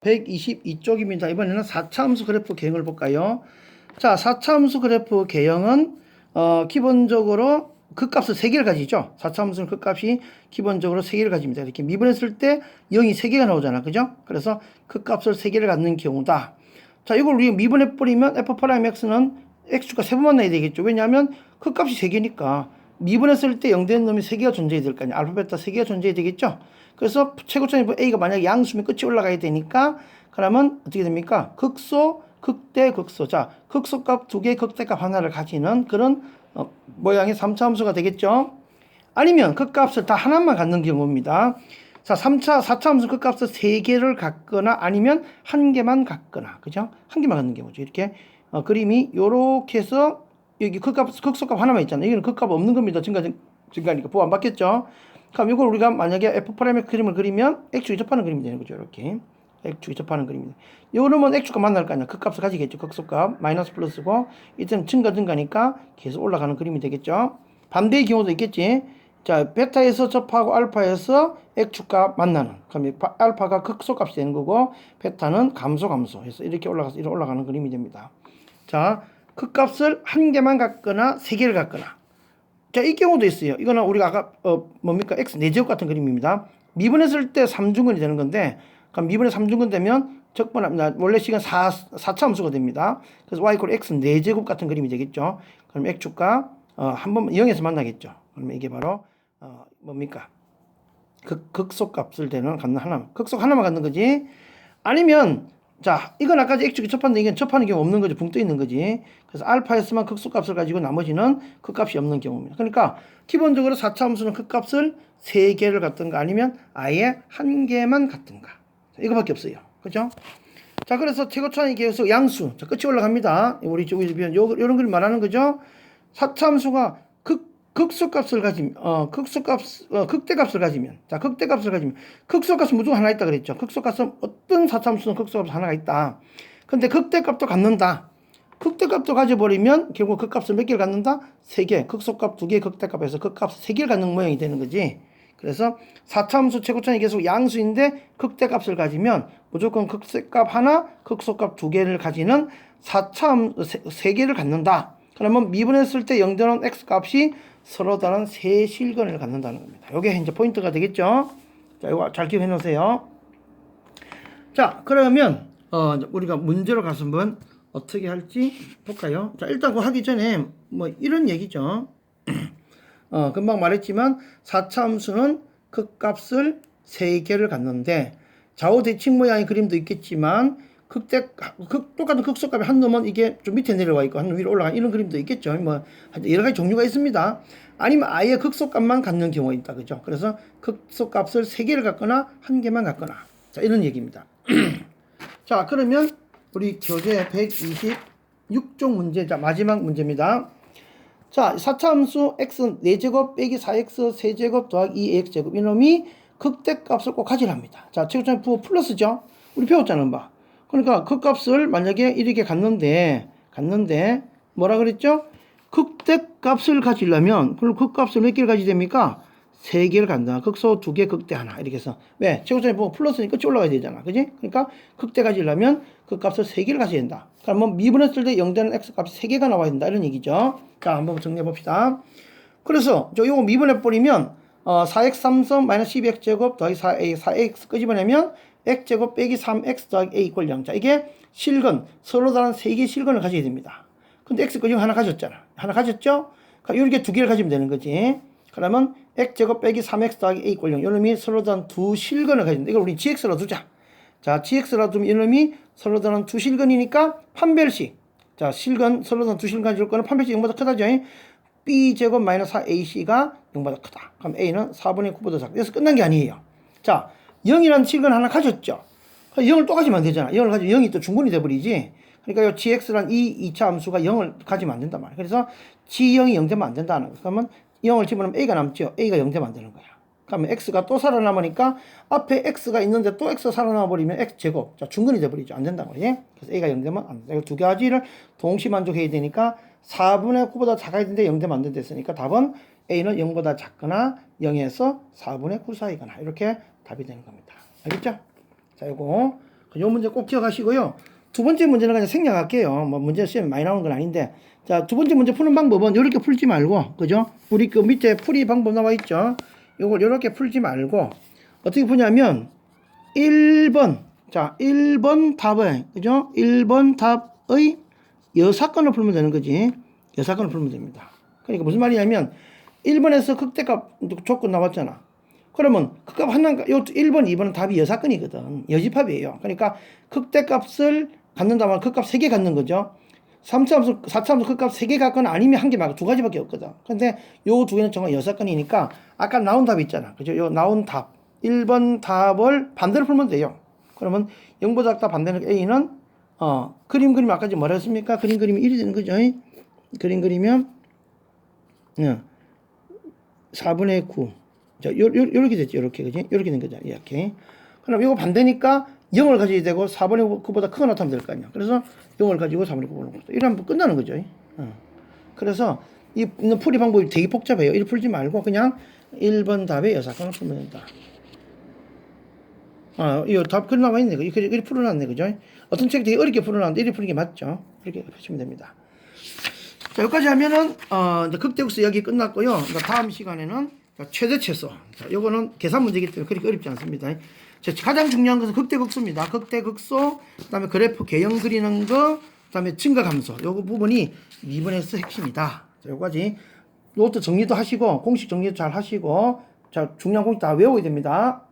122쪽입니다. 이번에는 4차 함수 그래프 개형을 볼까요? 자, 4차 함수 그래프 개형은 기본적으로 극값을 3개를 가지죠. 4차 함수는 극값이 기본적으로 3개를 가집니다. 이렇게 미분했을 때 0이 3개가 나오잖아. 그죠? 그래서 극값을 3개를 갖는 경우다. 자, 이걸 우리 미분해버리면 f'x는 x축가 3번 만나야 되겠죠. 왜냐하면 극값이 3개니까 미분했을 때 0 되는 놈이 3개가 존재해야 될 거 아니야. 알파, 베타 3개가 존재해야 되겠죠. 그래서 최고점이 a가 만약에 양수면 끝이 올라가야 되니까 그러면 어떻게 됩니까? 극소, 극대, 극소. 자, 극소값 2개, 극대값 하나를 가지는 그런 모양의 3차 함수가 되겠죠. 아니면 극값을 다 하나만 갖는 경우입니다. 자, 4차 함수 극값을 3개를 갖거나 아니면 1개만 갖거나, 그죠? 1개만 갖는 경우죠. 이렇게 그림이 요렇게 해서 여기 극소값 하나만 있잖아요. 여기는 극값 없는 겁니다. 증가니까 보호 안 받겠죠? 그럼 이걸 우리가 만약에 F'의 그림을 그리면 X축이 접하는 그림이 되는 거죠. 이렇게. X축이 접하는 그림입니다. 요러면 X축과 만날 거 아니야. 극값을 가지겠죠. 극소값. 마이너스 플러스고, 이때는 증가니까 계속 올라가는 그림이 되겠죠. 반대의 경우도 있겠지. 자, 베타에서 접하고 알파에서 X축과 만나는. 그럼 알파가 극소값이 되는 거고, 베타는 감소 해서 이렇게 올라가서 이렇게 올라가는 그림이 됩니다. 자, 극값을 1개만 갖거나 3개를 갖거나. 자, 이 경우도 있어요. 이거는 우리가 아까 뭡니까? x 4제곱 같은 그림입니다. 미분했을 때 3중근이 되는 건데, 그럼 미분에 3중근 되면 적분합니다. 원래 시간 4차 함수가 됩니다. 그래서 y = x 4제곱 같은 그림이 되겠죠. 그럼 x축과 한 번 0에서 만나겠죠. 그러면 이게 바로 뭡니까? 극소값을 되는 극소 하나만 갖는 거지. 아니면 자, 이건 아까 x축이 접하는데 이건 접하는 경우 없는 거죠. 붕 떠 있는 거지. 그래서 알파에서만 극소값을 가지고 나머지는 극값이 없는 경우입니다. 그러니까 기본적으로 4차 함수는 극값을 3개를 갖든가 아니면 아예 1개만 갖든가. 이거밖에 없어요. 그죠? 자, 그래서 최고차항이 계속 양수. 자, 끝이 올라갑니다. 우리 쪽에서 요런 걸 말하는 거죠. 4차 함수가 극소값을 가지면, 극대값을 가지면, 자, 극대값을 가지면, 극소값은 무조건 하나 있다 그랬죠. 극소값은 어떤 4차 함수는 극소값이 하나가 있다. 근데 극대값도 갖는다. 극대값도 가져버리면 결국 극값을 몇 개를 갖는다? 3개. 극소값 2개, 극대값에서 극값 3개를 갖는 모양이 되는 거지. 그래서 4차 함수 최고차항이 계속 양수인데 극대값을 가지면 무조건 극대값 하나, 극소값 2개를 가지는 4차 함수 3개를 갖는다. 그러면 미분했을 때 0 되는 x값이 서로 다른 세 실근을 갖는다는 겁니다. 이게 이제 포인트가 되겠죠. 자, 이거 잘 기억해 놓으세요. 자, 그러면 우리가 문제로 가서 한번 어떻게 할지 볼까요? 자, 일단 그거 하기 전에 뭐 이런 얘기죠. 금방 말했지만 4차 함수는 극값을 3개를 갖는데 좌우 대칭 모양의 그림도 있겠지만 똑같은 극소값이 한 놈은 이게 좀 밑에 내려와 있고 한 놈 위로 올라가는 이런 그림도 있겠죠. 뭐 여러 가지 종류가 있습니다. 아니면 아예 극소값만 갖는 경우가 있다. 그죠? 그래서 극소값을 3개를 갖거나 1개만 갖거나. 자, 이런 얘기입니다. 자, 그러면 우리 교재 126쪽 문제, 자, 마지막 문제입니다. 자, 4차 함수 x 4제곱 빼기 4x 세제곱 더하기 2x제곱 이놈이 극대값을 꼭 가지랍니다. 자, 최고점이 부호 플러스죠. 우리 배웠잖아, 봐. 그러니까 극값을 만약에 이렇게 갖는데 뭐라 그랬죠? 극대값을 가지려면 그럼 극값을 몇 개를 가지야 됩니까? 3개를 간다. 극소 2개, 극대 하나 이렇게 해서 왜? 최고점이 부호 플러스니까 끝이 올라가야 되잖아. 그지? 그러니까 극대 가지려면 극값을 3개를 가져야 된다. 그러면 미분했을 때 0 되는 x값이 3개가 나와야 된다. 이런 얘기죠. 자, 한번 정리해 봅시다. 그래서 요거 미분해 버리면 4x 3성 마이너스 12x제곱 더하기 4x 끄집어내면 x제곱 빼기 3x 더하기 a = 0. 자, 이게 실근, 서로 다른 3개의 실근을 가져야 됩니다. 근데 x 끄집어 하나 가졌잖아. 하나 가졌죠? 그러니까 이렇게 2개를 가지면 되는 거지. 그러면 x제곱 빼기 3x 더하기 a = 0. 이놈이 서로 다른 두 실근을 가진다. 이걸 우리 gx로 두자. 자, gx로 두면 이놈이 서로 다른 두 실근이니까 판별식. 자, 실근, 서로 다른 두 실근 가질 거는 판별식 0보다 크다죠. b제곱 마이너스 4ac가 0보다 크다. 그럼 a는 4분의 9보다 작다. 그래서 끝난 게 아니에요. 자, 0이라는 실근 하나 가졌죠. 0을 또 가지면 안 되잖아. 0을 가지면 0이 또 중근이 돼버리지. 그러니까 요 gx란 이 2차 함수가 0을 가지면 안 된단 말이야. 그래서 g0이 0 되면 안 된다는 거야. 그러면 0을 집어넣으면 a가 남죠. a가 0 되면 안 되는 거야. 그러면 x가 또 살아남으니까 앞에 x가 있는데 또 x가 살아남아 버리면 x제곱. 자, 중근이 돼버리죠. 안 된다고. 예? 그래서 a가 0 되면 안 된다. 이 두 가지를 동시 만족해야 되니까 4분의 9보다 작아야 되는데 0 되면 안 된다 했으니까 답은 a는 0보다 작거나 0에서 4분의 9 사이거나 이렇게 답이 되는 겁니다. 알겠죠? 자, 요거 요 문제 꼭 기억하시고요. 두 번째 문제는 그냥 생략할게요. 뭐 문제 시험에 많이 나오는 건 아닌데. 자, 두 번째 문제 푸는 방법은 이렇게 풀지 말고, 그죠? 우리 그 밑에 풀이 방법 나와 있죠? 요걸 이렇게 풀지 말고, 어떻게 푸냐면, 1번. 자, 1번 답에, 그죠? 1번 답의 여사건을 풀면 되는 거지. 여사건을 풀면 됩니다. 그러니까 무슨 말이냐면, 1번에서 극대값 조건 나왔잖아. 그러면 극값 하나, 요 1번, 2번은 답이 여사건이거든. 여집합이에요. 그러니까 극대값을 갖는다면 극값 3개 갖는 거죠. 3차함수, 4차함수 극값 3개 갖거나 아니면 1개 말고 2가지밖에 없거든. 근데 요 두 개는 정말 여사건이니까 아까 나온 답이 있잖아. 그죠? 요 나온 답. 1번 답을 반대로 풀면 돼요. 그러면 0보다 작다 반대는 A는 그림 그리면 아까 뭐라 했습니까? 그림 그리면 1이 되는 거죠. 그림 그리면 4분의 9. 자, 요렇게 됐죠. 요렇게, 그지? 요렇게 된 거죠. 이렇게. 그럼 이거 반대니까 0을 가져야 되고 4분의 9보다 크거 나타나면 될 거 아니야. 그래서 0을 가지고 4분의 9를 놓고. 이러면 끝나는 거죠. 그래서 이 풀이 방법이 되게 복잡해요. 이를 풀지 말고 그냥 1번 답의 여사건을 풀면 된다. 이거 답 글 나와 있네. 이렇게 풀어놨네. 그죠? 어떤 책 되게 어렵게 풀어놨는데 이렇게 푸는 게 맞죠? 이렇게 하시면 됩니다. 자, 여기까지 하면은, 이제 극대국수 이야기 끝났고요. 다음 시간에는 최대 최소. 자, 요거는 계산 문제이기 때문에 그렇게 어렵지 않습니다. 자, 가장 중요한 것은 극대극소입니다. 극대극소, 그 다음에 그래프 개형 그리는 거, 그 다음에 증가감소. 요거 부분이 2번에서 핵심이다. 자, 요거까지. 요것도 정리도 하시고, 공식 정리도 잘 하시고, 자, 중요한 공식 다 외워야 됩니다.